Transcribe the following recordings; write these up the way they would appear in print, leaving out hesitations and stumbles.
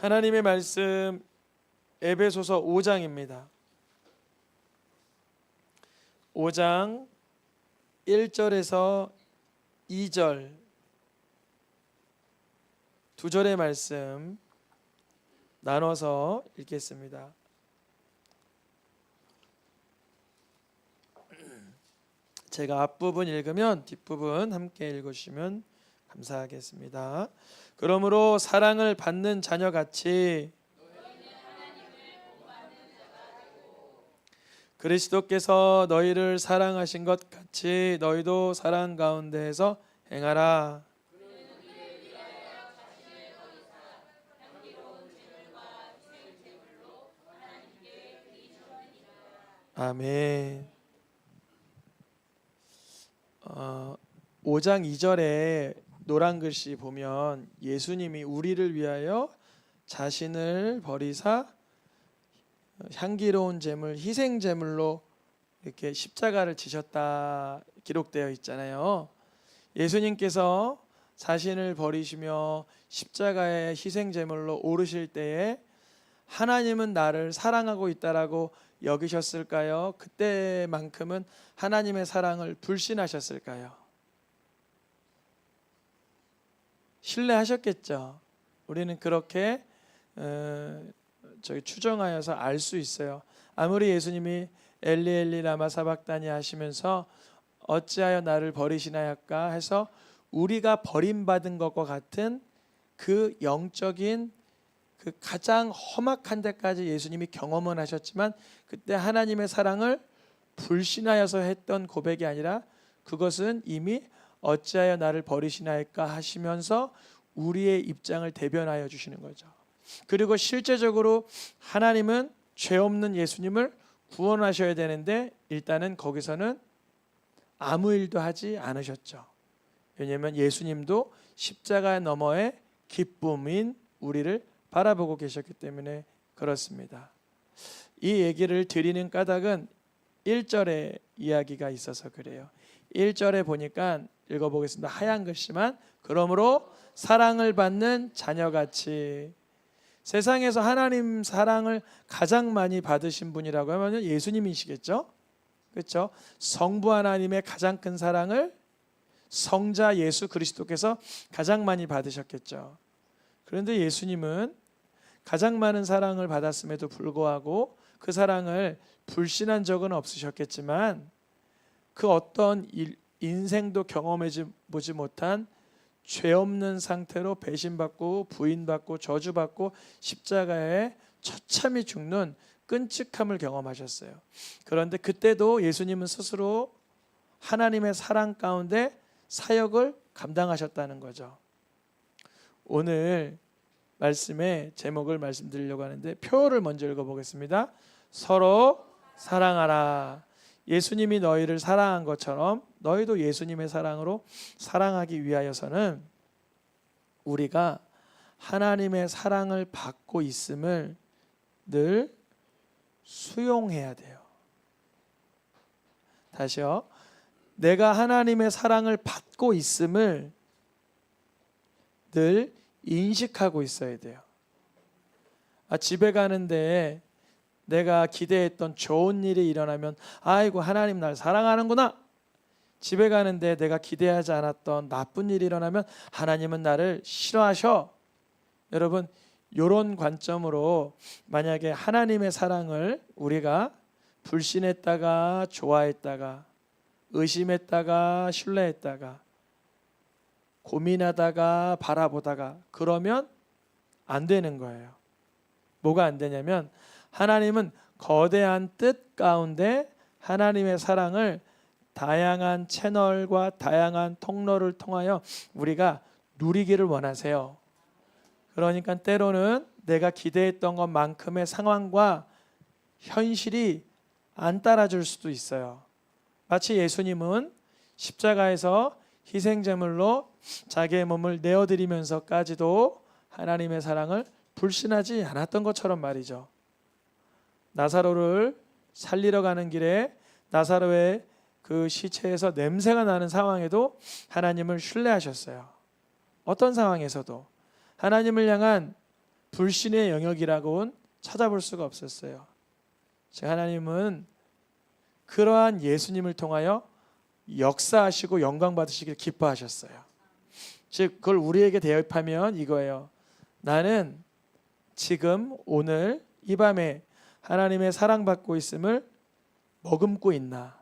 하나님의 말씀 에베소서 5장입니다. 5장 1절에서 2절 두 절의 말씀 나눠서 읽겠습니다. 제가 앞부분 읽으면 뒷부분 함께 읽으시면 감사하겠습니다. 그러므로 사랑을 받는 자녀같이 그리스도께서 너희를 사랑하신 것 같이 너희도 사랑 가운데에서 행하라. 아멘. 5장 2절에 노란 글씨 보면 예수님이 우리를 위하여 자신을 버리사 향기로운 제물, 희생 제물로 이렇게 십자가를 지셨다 기록되어 있잖아요. 예수님께서 자신을 버리시며 십자가의 희생 제물로 오르실 때에 하나님은 나를 사랑하고 있다라고 여기셨을까요? 그때만큼은 하나님의 사랑을 불신하셨을까요? 신뢰하셨겠죠. 우리는 그렇게 추정하여서 알 수 있어요. 아무리 예수님이 엘리 엘리 라마 사박다니 하시면서 어찌하여 나를 버리시나이까 해서 우리가 버림받은 것과 같은 그 영적인 그 가장 험악한 데까지 예수님이 경험은 하셨지만 그때 하나님의 사랑을 불신하여서 했던 고백이 아니라 그것은 이미 어찌하여 나를 버리시나이까 하시면서 우리의 입장을 대변하여 주시는 거죠. 그리고 실제적으로 하나님은 죄 없는 예수님을 구원하셔야 되는데 일단은 거기서는 아무 일도 하지 않으셨죠. 왜냐하면 예수님도 십자가 너머의 기쁨인 우리를 바라보고 계셨기 때문에 그렇습니다. 이 얘기를 드리는 까닭은 1절에 이야기가 있어서 그래요. 1절에 보니까 읽어보겠습니다. 하얀 글씨만. 그러므로 사랑을 받는 자녀같이. 세상에서 하나님 사랑을 가장 많이 받으신 분이라고 하면 예수님이시겠죠? 그렇죠? 성부 하나님의 가장 큰 사랑을 성자 예수 그리스도께서 가장 많이 받으셨겠죠. 그런데 예수님은 가장 많은 사랑을 받았음에도 불구하고 그 사랑을 불신한 적은 없으셨겠지만 그 어떤 인생도 경험해 보지 못한 죄 없는 상태로 배신받고 부인받고 저주받고 십자가에 처참히 죽는 끔찍함을 경험하셨어요. 그런데 그때도 예수님은 스스로 하나님의 사랑 가운데 사역을 감당하셨다는 거죠. 오늘 말씀의 제목을 말씀드리려고 하는데 표를 먼저 읽어보겠습니다. 서로 사랑하라. 예수님이 너희를 사랑한 것처럼 너희도 예수님의 사랑으로 사랑하기 위하여서는 우리가 하나님의 사랑을 받고 있음을 늘 수용해야 돼요. 다시요. 내가 하나님의 사랑을 받고 있음을 늘 인식하고 있어야 돼요. 집에 가는데 내가 기대했던 좋은 일이 일어나면 아이고 하나님 날 사랑하는구나. 집에 가는데 내가 기대하지 않았던 나쁜 일이 일어나면 하나님은 나를 싫어하셔. 여러분 이런 관점으로 만약에 하나님의 사랑을 우리가 불신했다가 좋아했다가 의심했다가 신뢰했다가 고민하다가 바라보다가 그러면 안 되는 거예요. 뭐가 안 되냐면 하나님은 거대한 뜻 가운데 하나님의 사랑을 다양한 채널과 다양한 통로를 통하여 우리가 누리기를 원하세요. 그러니까 때로는 내가 기대했던 것만큼의 상황과 현실이 안 따라줄 수도 있어요. 마치 예수님은 십자가에서 희생제물로 자기의 몸을 내어드리면서까지도 하나님의 사랑을 불신하지 않았던 것처럼 말이죠. 나사로를 살리러 가는 길에 나사로의 그 시체에서 냄새가 나는 상황에도 하나님을 신뢰하셨어요. 어떤 상황에서도 하나님을 향한 불신의 영역이라고는 찾아볼 수가 없었어요. 즉 하나님은 그러한 예수님을 통하여 역사하시고 영광 받으시길 기뻐하셨어요. 즉 그걸 우리에게 대입하면 이거예요. 나는 지금 오늘 이 밤에 하나님의 사랑받고 있음을 머금고 있나?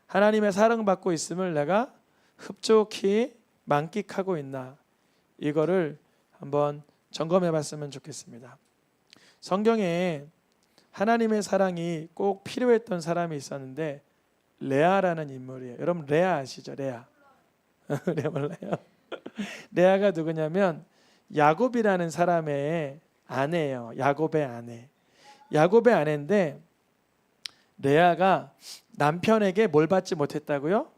하나님의 사랑받고 있음을 내가 흡족히 만끽하고 있나? 이거를 한번 점검해 봤으면 좋겠습니다. 성경에 하나님의 사랑이 꼭 필요했던 사람이 있었는데 레아라는 인물이에요. 여러분 레아 아시죠? 레아. 레아 몰라요? 레아가 누구냐면 야곱이라는 사람의 아내예요. 야곱의 아내. 야곱의 아내인데 레아가 남편에게 뭘 받지 못했다고요?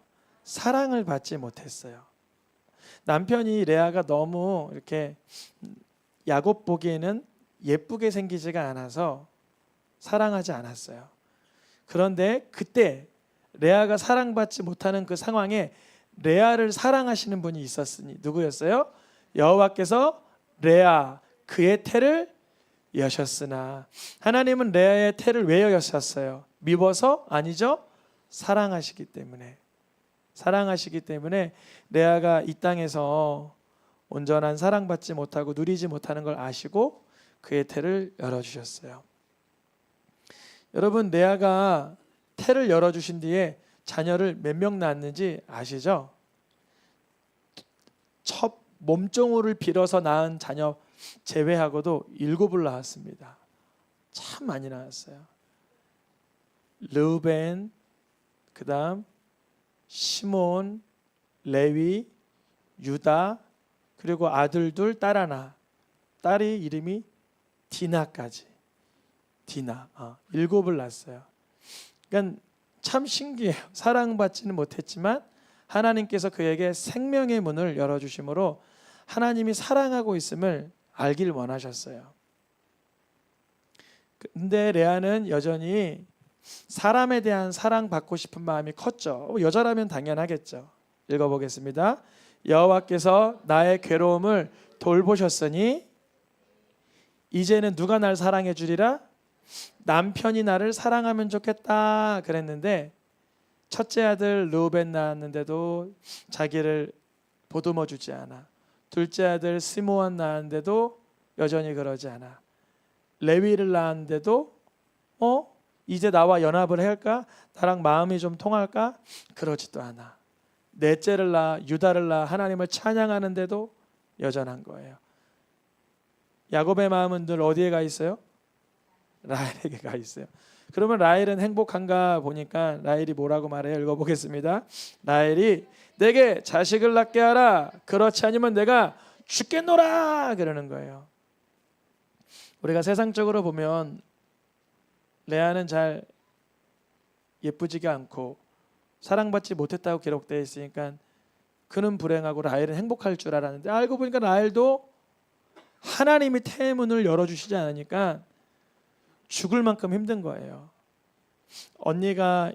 사랑을 받지 못했어요. 남편이 레아가 너무 이렇게 야곱 보기에는 예쁘게 생기지가 않아서 사랑하지 않았어요. 그런데 그때 레아가 사랑받지 못하는 그 상황에 레아를 사랑하시는 분이 있었으니 누구였어요? 여호와께서 레아 그의 태를 여셨으나 하나님은 레아의 태를 왜 여셨어요? 미워서? 아니죠. 사랑하시기 때문에. 사랑하시기 때문에 레아가 이 땅에서 온전한 사랑받지 못하고 누리지 못하는 걸 아시고 그의 태를 열어주셨어요. 여러분 레아가 태를 열어주신 뒤에 자녀를 몇 명 낳았는지 아시죠? 첫 몸종을 빌어서 낳은 자녀 제외하고도 7을 낳았습니다. 참 많이 낳았어요. 르우벤, 그 다음 시몬, 레위, 유다, 그리고 아들 둘, 딸 하나. 딸이 이름이 디나까지. 디나, 7을 낳았어요. 그러니까 참 신기해요. 사랑받지는 못했지만 하나님께서 그에게 생명의 문을 열어주심으로 하나님이 사랑하고 있음을 알길 원하셨어요. 근데 레아는 여전히 사람에 대한 사랑받고 싶은 마음이 컸죠. 여자라면 당연하겠죠. 읽어보겠습니다. 여호와께서 나의 괴로움을 돌보셨으니 이제는 누가 날 사랑해 주리라? 남편이 나를 사랑하면 좋겠다 그랬는데 첫째 아들 르우벤 낳았는데도 자기를 보듬어 주지 않아. 둘째 아들 시므온 낳았는데도 여전히 그러지 않아. 레위를 낳았는데도 이제 나와 연합을 할까? 나랑 마음이 좀 통할까? 그러지도 않아. 넷째를 낳아 유다를 낳아 하나님을 찬양하는데도 여전한 거예요. 야곱의 마음은 늘 어디에 가 있어요? 라헬에게 가 있어요. 그러면 라헬은 행복한가 보니까 라헬이 뭐라고 말해요? 읽어보겠습니다. 라헬이 내게 자식을 낳게 하라. 그렇지 않으면 내가 죽겠노라. 그러는 거예요. 우리가 세상적으로 보면 레아는 잘 예쁘지가 않고 사랑받지 못했다고 기록되어 있으니까 그는 불행하고 라헬은 행복할 줄 알았는데 알고 보니까 라헬도 하나님이 태의 문을 열어주시지 않으니까 죽을 만큼 힘든 거예요. 언니가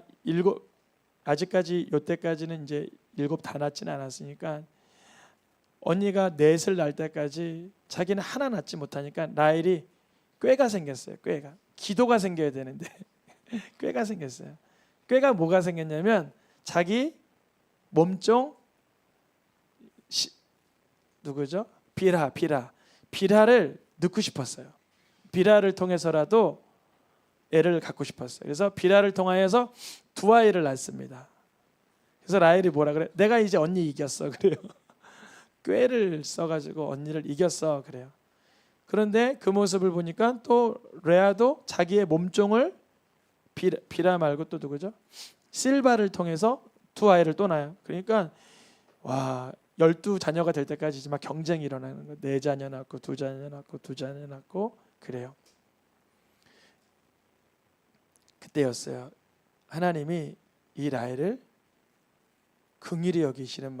아직까지 이때까지는 이제 7 다 낳지는 않았으니까 언니가 넷을 낳을 때까지 자기는 하나 낳지 못하니까 라헬이 꾀가 생겼어요. 꾀가. 기도가 생겨야 되는데 꾀가 생겼어요. 꾀가 뭐가 생겼냐면 자기 몸종 누구죠? 비라를 낳고 싶었어요. 비라를 통해서라도 애를 갖고 싶었어요. 그래서 비라를 통하여서 2아이를 낳습니다. 그래서 라헬이 뭐라 그래? 내가 이제 언니 이겼어 그래요. 꾀를 써가지고 언니를 이겼어 그래요. 그런데 그 모습을 보니까 또 레아도 자기의 몸종을 비라 말고 또 누구죠? 실바를 통해서 2아이를 또 낳아요. 그러니까 와 12자녀가 될 때까지 막 경쟁이 일어나는 거예요. 4자녀 낳고 2자녀 낳고 2자녀 낳고 그래요. 그때였어요. 하나님이 이 라헬을 긍휼히 여기시는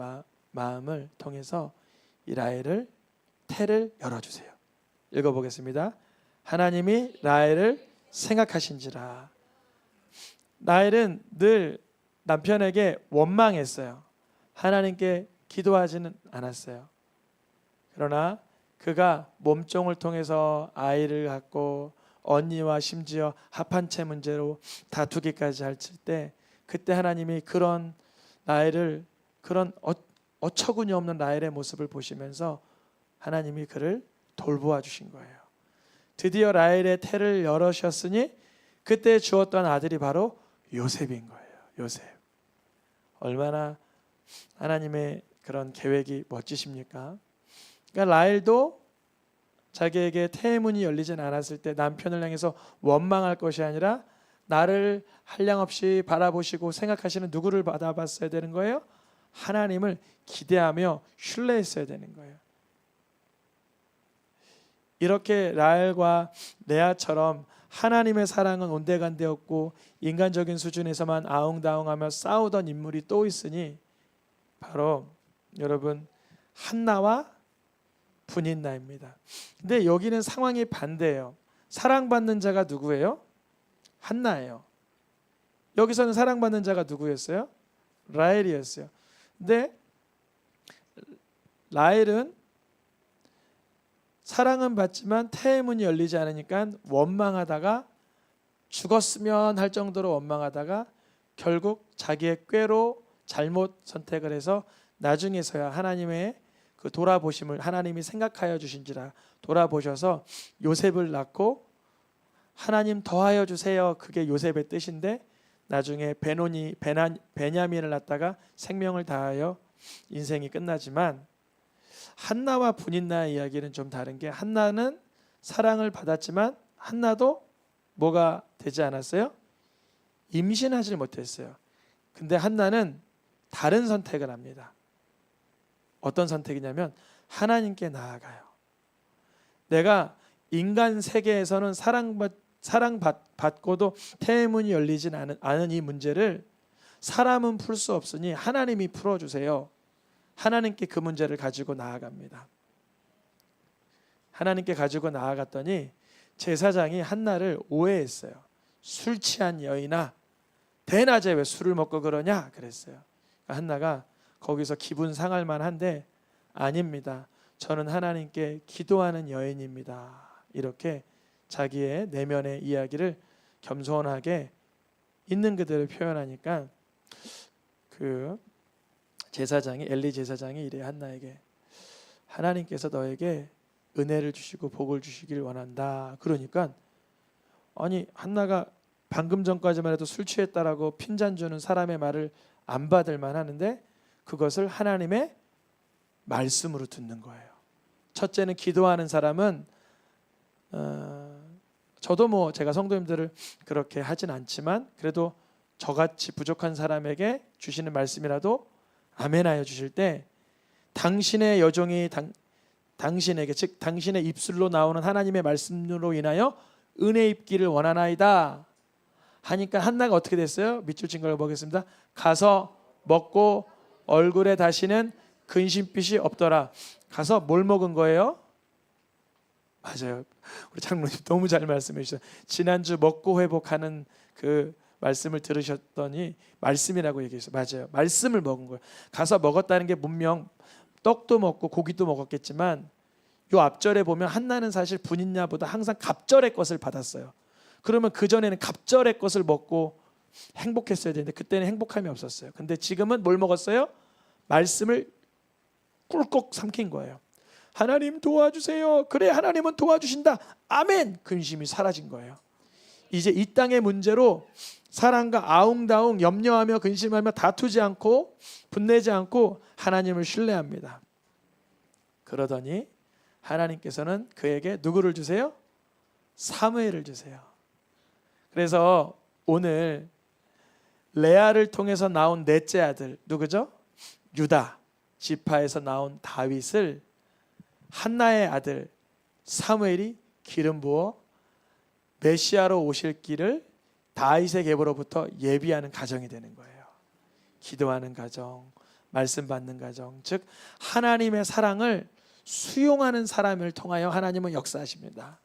마음을 통해서 이 라헬을 태를 열어주세요. 읽어보겠습니다. 하나님이 라헬을 생각하신지라. 라헬은 늘 남편에게 원망했어요. 하나님께 기도하지는 않았어요. 그러나 그가 몸종을 통해서 아이를 갖고 언니와 심지어 합한채 문제로 다투기까지 할 때, 그때 하나님이 그런 라헬을, 그런 어처구니 없는 라헬의 모습을 보시면서 하나님이 그를 돌보아 주신 거예요. 드디어 라헬의 태를 열으셨으니 그때 주었던 아들이 바로 요셉인 거예요. 요셉. 얼마나 하나님의 그런 계획이 멋지십니까? 그러니까 라헬도 자기에게 태의 문이 열리진 않았을 때 남편을 향해서 원망할 것이 아니라 나를 한량없이 바라보시고 생각하시는 누구를 받아봤어야 되는 거예요? 하나님을 기대하며 신뢰했어야 되는 거예요. 이렇게 라헬과 레아처럼 하나님의 사랑은 온데간데 없고 인간적인 수준에서만 아웅다웅하며 싸우던 인물이 또 있으니 바로 여러분 한나와 분인나입니다. 근데 여기는 상황이 반대예요. 사랑받는 자가 누구예요? 한나예요. 여기서는 사랑받는 자가 누구였어요? 라헬이었어요. 근데 라헬은 사랑은 받지만 태의 문이 열리지 않으니까 원망하다가 죽었으면 할 정도로 원망하다가 결국 자기의 꾀로 잘못 선택을 해서 나중에서야 하나님의 그 돌아보심을 하나님이 생각하여 주신지라 돌아보셔서 요셉을 낳고 하나님 더하여 주세요. 그게 요셉의 뜻인데 나중에 베냐민을 낳다가 생명을 다하여 인생이 끝나지만 한나와 분인나의 이야기는 좀 다른 게 한나는 사랑을 받았지만 한나도 뭐가 되지 않았어요? 임신하지 못했어요. 근데 한나는 다른 선택을 합니다. 어떤 선택이냐면 하나님께 나아가요. 내가 인간 세계에서는 사랑받고도 태의 문이 열리진 않은 이 문제를 사람은 풀 수 없으니 하나님이 풀어주세요. 하나님께 그 문제를 가지고 나아갑니다. 하나님께 가지고 나아갔더니 제사장이 한나를 오해했어요. 술 취한 여인아, 대낮에 왜 술을 먹고 그러냐 그랬어요. 한나가 거기서 기분 상할 만한데 아닙니다. 저는 하나님께 기도하는 여인입니다. 이렇게 자기의 내면의 이야기를 겸손하게 있는 그대로 표현하니까 그 제사장이 엘리 제사장이 이래 한나에게 하나님께서 너에게 은혜를 주시고 복을 주시길 원한다. 그러니까 아니 한나가 방금 전까지만 해도 술 취했다라고 핀잔 주는 사람의 말을 안 받을 만하는데 그것을 하나님의 말씀으로 듣는 거예요. 첫째는 기도하는 사람은 저도 뭐 제가 성도님들을 그렇게 하진 않지만 그래도 저같이 부족한 사람에게 주시는 말씀이라도 아멘하여 주실 때 당신의 여종이 당신에게 즉 당신의 입술로 나오는 하나님의 말씀으로 인하여 은혜 입기를 원하나이다 하니까 한나가 어떻게 됐어요? 밑줄 친 걸 보겠습니다. 가서 먹고 얼굴에 다시는 근심빛이 없더라. 가서 뭘 먹은 거예요? 맞아요. 우리 장로님 너무 잘 말씀해 주셨어요. 지난주 먹고 회복하는 그 말씀을 들으셨더니 말씀이라고 얘기했어요. 맞아요. 말씀을 먹은 거예요. 가서 먹었다는 게 분명 떡도 먹고 고기도 먹었겠지만 요 앞절에 보면 한나는 사실 분인냐보다 항상 갑절의 것을 받았어요. 그러면 그전에는 갑절의 것을 먹고 행복했어야 되는데 그때는 행복함이 없었어요. 근데 지금은 뭘 먹었어요? 말씀을 꿀꺽 삼킨 거예요. 하나님 도와주세요. 그래 하나님은 도와주신다. 아멘. 근심이 사라진 거예요. 이제 이 땅의 문제로 사랑과 아웅다웅 염려하며 근심하며 다투지 않고 분내지 않고 하나님을 신뢰합니다. 그러더니 하나님께서는 그에게 누구를 주세요? 사무엘을 주세요. 그래서 오늘 레아를 통해서 나온 넷째 아들 누구죠? 유다 지파에서 나온 다윗을 한나의 아들 사무엘이 기름 부어 메시아로 오실 길을 다윗의 계보로부터 예비하는 가정이 되는 거예요. 기도하는 가정, 말씀 받는 가정, 즉 하나님의 사랑을 수용하는 사람을 통하여 하나님은 역사하십니다.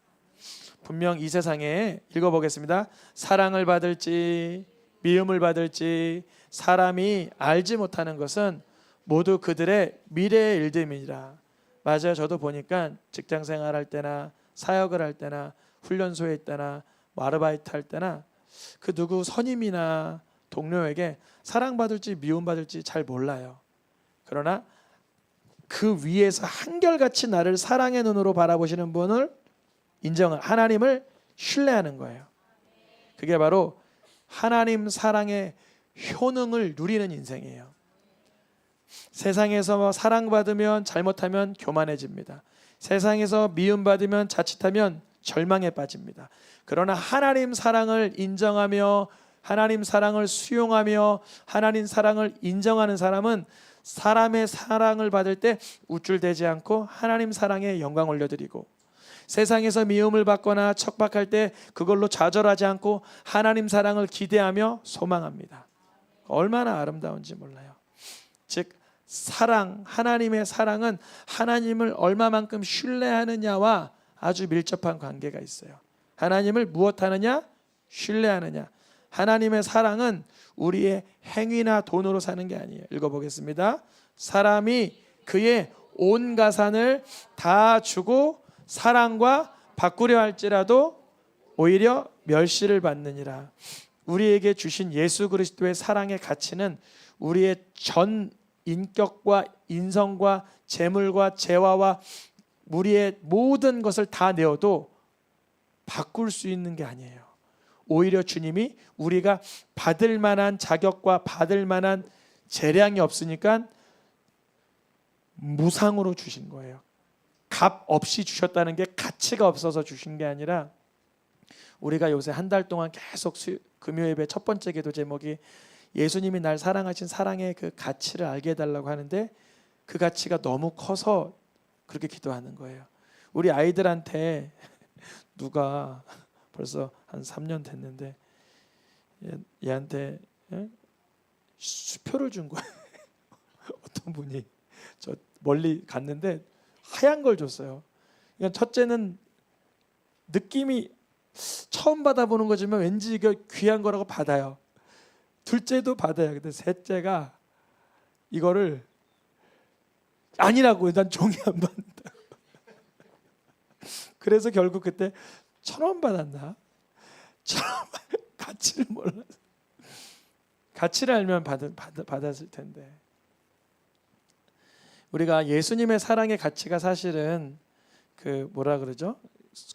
분명 이 세상에 읽어보겠습니다. 사랑을 받을지 미움을 받을지 사람이 알지 못하는 것은 모두 그들의 미래의 일됨이니라. 맞아요. 저도 보니까 직장 생활할 때나 사역을 할 때나 훈련소에 있다나 뭐 아르바이트 할 때나 그 누구 선임이나 동료에게 사랑받을지 미움받을지 잘 몰라요. 그러나 그 위에서 한결같이 나를 사랑의 눈으로 바라보시는 분을 인정한 하나님을 신뢰하는 거예요. 그게 바로 하나님 사랑의 효능을 누리는 인생이에요. 세상에서 사랑받으면 잘못하면 교만해집니다. 세상에서 미움받으면 자칫하면 절망에 빠집니다. 그러나 하나님 사랑을 인정하며 하나님 사랑을 수용하며 하나님 사랑을 인정하는 사람은 사람의 사랑을 받을 때 우쭐대지 않고 하나님 사랑에 영광 올려드리고, 세상에서 미움을 받거나 척박할 때 그걸로 좌절하지 않고 하나님 사랑을 기대하며 소망합니다. 얼마나 아름다운지 몰라요. 즉 사랑, 하나님의 사랑은 하나님을 얼마만큼 신뢰하느냐와 아주 밀접한 관계가 있어요. 하나님을 무엇하느냐? 신뢰하느냐. 하나님의 사랑은 우리의 행위나 돈으로 사는 게 아니에요. 읽어보겠습니다. 사람이 그의 온 가산을 다 주고 사랑과 바꾸려 할지라도 오히려 멸시를 받느니라. 우리에게 주신 예수 그리스도의 사랑의 가치는 우리의 전 인격과 인성과 재물과 재화와 우리의 모든 것을 다 내어도 바꿀 수 있는 게 아니에요. 오히려 주님이 우리가 받을 만한 자격과 받을 만한 재량이 없으니까 무상으로 주신 거예요. 값 없이 주셨다는 게 가치가 없어서 주신 게 아니라, 우리가 요새 한 달 동안 계속 금요 예배 첫 번째 기도 제목이 예수님이 날 사랑하신 사랑의 그 가치를 알게 해달라고 하는데, 그 가치가 너무 커서 그렇게 기도하는 거예요. 우리 아이들한테 누가 벌써 한 3년 됐는데 얘한테 수표를 준 거예요. 어떤 분이 저 멀리 갔는데 하얀 걸 줬어요. 그러니까 첫째는 느낌이 처음 받아보는 거지만 왠지 이거 귀한 거라고 받아요. 둘째도 받아요. 근데 셋째가 이거를 아니라고, 난 종이 안 받는다. 그래서 결국 그때 1,000원 받았나? 1,000원 가치를 몰라서. 가치를 알면 받았을 텐데. 우리가 예수님의 사랑의 가치가 사실은 그 뭐라 그러죠?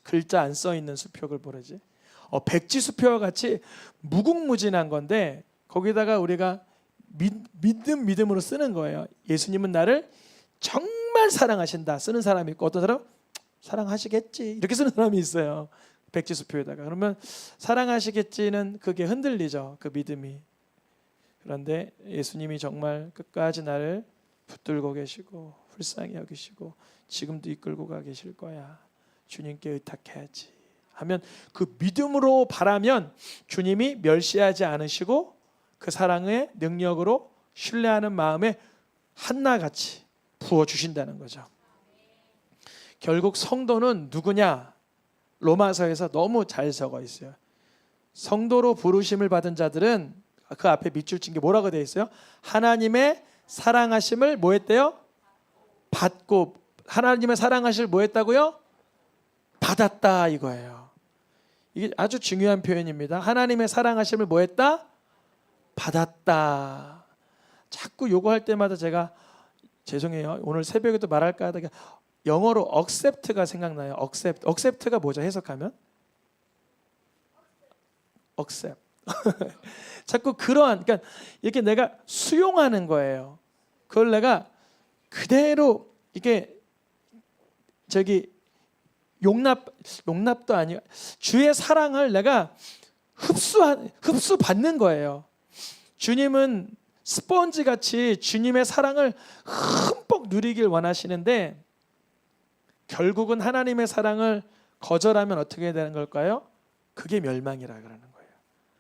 글자 안 써 있는 수표를 뭐라지? 백지 수표와 같이 무궁무진한 건데, 거기다가 우리가 믿음으로 쓰는 거예요. 예수님은 나를 정말 사랑하신다 쓰는 사람이 있고, 어떤 사람은 사랑하시겠지 이렇게 쓰는 사람이 있어요. 백지 수표에다가. 그러면 사랑하시겠지는 그게 흔들리죠, 그 믿음이. 그런데 예수님이 정말 끝까지 나를 붙들고 계시고 불쌍히 여기시고 지금도 이끌고 가 계실 거야, 주님께 의탁해야지 하면, 그 믿음으로 바라면 주님이 멸시하지 않으시고 그 사랑의 능력으로 신뢰하는 마음에 한나같이 부어주신다는 거죠. 결국 성도는 누구냐? 로마서에서 너무 잘 적어 있어요. 성도로 부르심을 받은 자들은 그 앞에 밑줄 친 게 뭐라고 되어 있어요? 하나님의 사랑하심을 뭐 했대요? 받고. 하나님의 사랑하심을 뭐 했다고요? 받았다 이거예요. 이게 아주 중요한 표현입니다. 하나님의 사랑하심을 뭐 했다? 받았다. 자꾸 요거 할 때마다 제가 죄송해요. 오늘 새벽에도 말할까 하다가 영어로 accept가 생각나요. accept가 뭐죠? 해석하면? accept. 자꾸 그러한, 그러니까 이렇게 내가 수용하는 거예요. 그걸 내가 그대로 이게 용납도 아니고 주의 사랑을 내가 흡수 받는 거예요. 주님은 스펀지 같이 주님의 사랑을 흠뻑 누리길 원하시는데, 결국은 하나님의 사랑을 거절하면 어떻게 되는 걸까요? 그게 멸망이라 그러는 거예요.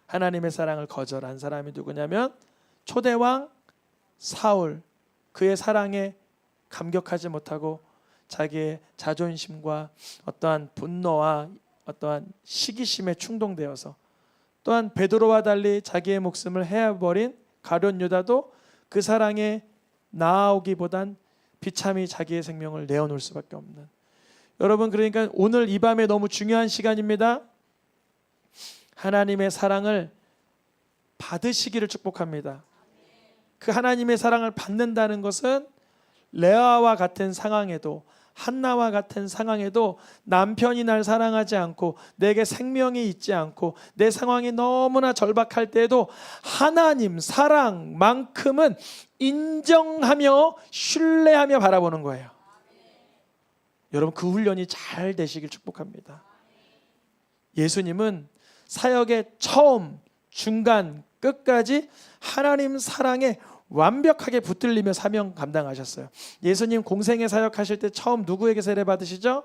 하나님의 사랑을 거절한 사람이 누구냐면 초대왕 사울. 그의 사랑에 감격하지 못하고 자기의 자존심과 어떠한 분노와 어떠한 시기심에 충동되어서, 또한 베드로와 달리 자기의 목숨을 해버린 가룟 유다도 그 사랑에 나아오기보단 비참히 자기의 생명을 내어놓을 수밖에 없는. 여러분, 그러니까 오늘 이 밤에 너무 중요한 시간입니다. 하나님의 사랑을 받으시기를 축복합니다. 그 하나님의 사랑을 받는다는 것은 레아와 같은 상황에도, 한나와 같은 상황에도 남편이 날 사랑하지 않고 내게 생명이 있지 않고 내 상황이 너무나 절박할 때에도 하나님 사랑만큼은 인정하며 신뢰하며 바라보는 거예요. 여러분, 그 훈련이 잘 되시길 축복합니다. 예수님은 사역의 처음, 중간, 끝까지 하나님 사랑에 완벽하게 붙들리며 사명 감당하셨어요. 예수님 공생의 사역하실 때 처음 누구에게 세례 받으시죠?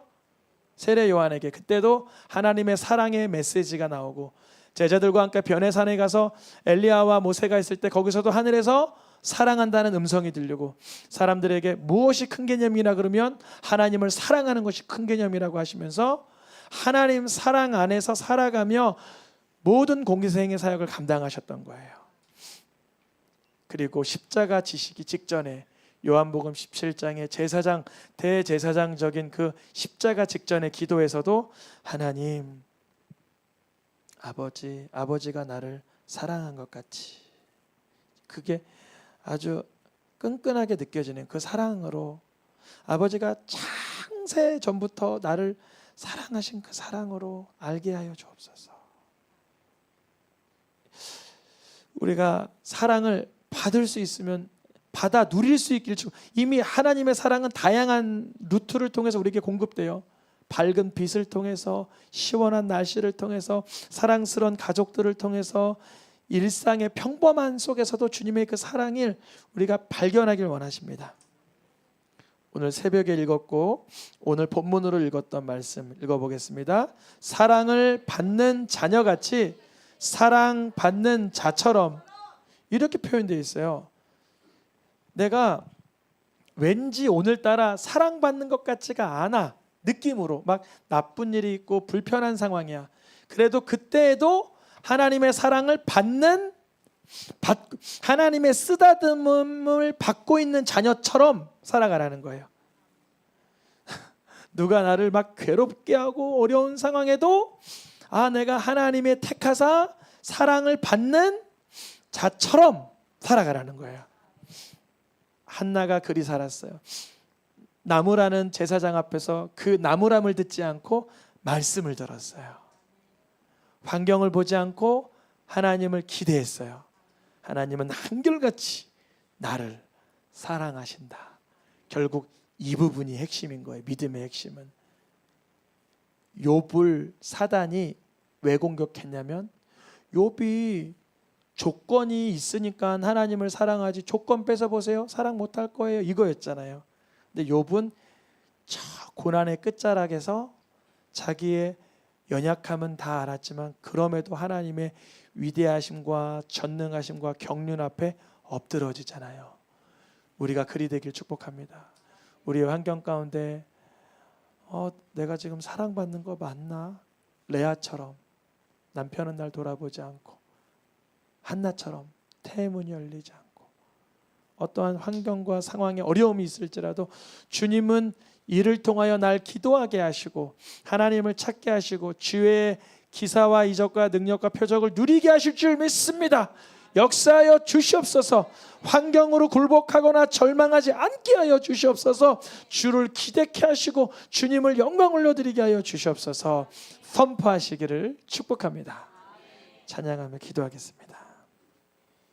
세례 요한에게. 그때도 하나님의 사랑의 메시지가 나오고, 제자들과 함께 변해산에 가서 엘리야와 모세가 있을 때 거기서도 하늘에서 사랑한다는 음성이 들리고, 사람들에게 무엇이 큰 개념이라 그러면 하나님을 사랑하는 것이 큰 개념이라고 하시면서 하나님 사랑 안에서 살아가며 모든 공생의 사역을 감당하셨던 거예요. 그리고 십자가 지시기 직전에 요한복음 17장의 제사장, 대제사장적인 그 십자가 직전의 기도에서도 하나님, 아버지가 나를 사랑한 것 같이, 그게 아주 끈끈하게 느껴지는 그 사랑으로, 아버지가 창세 전부터 나를 사랑하신 그 사랑으로 알게 하여 주옵소서. 우리가 사랑을 받을 수 있으면 받아 누릴 수 있길, 이미 하나님의 사랑은 다양한 루트를 통해서 우리에게 공급돼요. 밝은 빛을 통해서, 시원한 날씨를 통해서, 사랑스러운 가족들을 통해서, 일상의 평범한 속에서도 주님의 그 사랑을 우리가 발견하길 원하십니다. 오늘 새벽에 읽었고 오늘 본문으로 읽었던 말씀 읽어보겠습니다. 사랑을 받는 자녀같이 사랑받는 자처럼, 이렇게 표현되어 있어요. 내가 왠지 오늘따라 사랑받는 것 같지가 않아, 느낌으로 막 나쁜 일이 있고 불편한 상황이야. 그래도 그때에도 하나님의 사랑을 하나님의 쓰다듬음을 받고 있는 자녀처럼 살아가라는 거예요. 누가 나를 막 괴롭게 하고 어려운 상황에도 내가 하나님의 택하사 사랑을 받는 자처럼 살아가라는 거예요. 한나가 그리 살았어요. 나무라는 제사장 앞에서 그 나무람을 듣지 않고 말씀을 들었어요. 환경을 보지 않고 하나님을 기대했어요. 하나님은 한결같이 나를 사랑하신다. 결국 이 부분이 핵심인 거예요. 믿음의 핵심은. 욥을 사단이 왜 공격했냐면, 욥이 조건이 있으니까 하나님을 사랑하지, 조건 뺏어보세요, 사랑 못할 거예요, 이거였잖아요. 근데 욥은 저 고난의 끝자락에서 자기의 연약함은 다 알았지만 그럼에도 하나님의 위대하심과 전능하심과 경륜 앞에 엎드러지잖아요. 우리가 그리 되길 축복합니다. 우리의 환경 가운데 내가 지금 사랑받는 거 맞나? 레아처럼 남편은 날 돌아보지 않고, 한나처럼 태문이 열리지 않고, 어떠한 환경과 상황에 어려움이 있을지라도 주님은 이를 통하여 날 기도하게 하시고 하나님을 찾게 하시고 주의 기사와 이적과 능력과 표적을 누리게 하실 줄 믿습니다. 역사하여 주시옵소서. 환경으로 굴복하거나 절망하지 않게 하여 주시옵소서. 주를 기대케 하시고 주님을 영광 올려드리게 하여 주시옵소서. 선포하시기를 축복합니다. 찬양하며 기도하겠습니다.